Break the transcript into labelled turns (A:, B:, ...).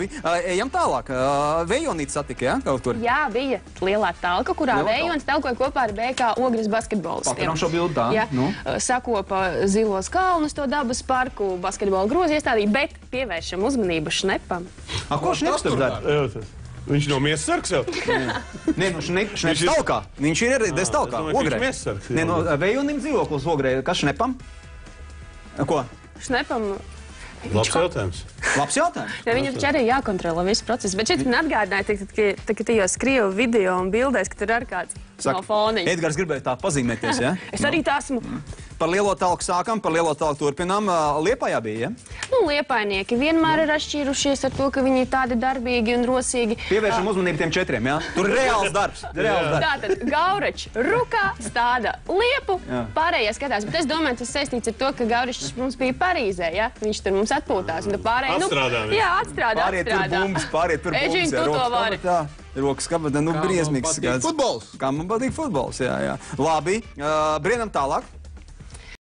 A: Ejam tālāk. Vējonīts satika, ja? Kaut kur?
B: Jā, bija lielā talka, kurā Vējons telkoja kopā ar BK Ogres basketbolistiem.
A: Pakaram šo bildu tā.
B: Jā, sakopa Zilos kalnus, to dabas parku, basketbola grozi iestādīja, bet pievēršam uzmanību Šnepam.
A: Ko Šneps tur dara?
C: Viņš nav miesasargs jau?
A: Nē, Šneps talkā. Viņš ir ieradies talkā, Ogrē.
C: Viņš miesasargs.
A: Nē, no Vējonim dzīvoklis Ogrē. Kas Šnepam? Ko?
B: Šnepam...
C: Labs jautājums.
A: Labs jautājums.
B: Viņam taču arī jākontrolē visu procesu. Bet šeit man atgādināja, ka tajos Krievu video un bildēs, ka tur ar kāds no foniņa.
A: Edgars gribēja tā pazīmēties, ja?
B: Es arī tā esmu.
A: Par lielo talku sākam, par lielo talku turpinām. Liepājā bija, ja?
B: Nu, liepainieki vienmēr ir atšķīrušies ar to, ka viņi ir tādi darbīgi un rosīgi.
A: Pievēršam uzmanību tiem 4, ja? Tur ir reāls darbs.
B: Tātad Gauračs rukā stāda liepu, pārējie skatās. Bet es domāju, tas saistīts ar to, ka Gauračs mums bija Parīzē, ja? Viņš tur mums atpūtās. Un pārējie, jā, atstrādā.
A: Pāriet tur bumbas,
B: Eģiņ, tu to vari.
A: Rokas kabatā, briesmīgs.
C: Futbols.
A: Kā man patīk futbols, jā. Labi, brienam tālāk.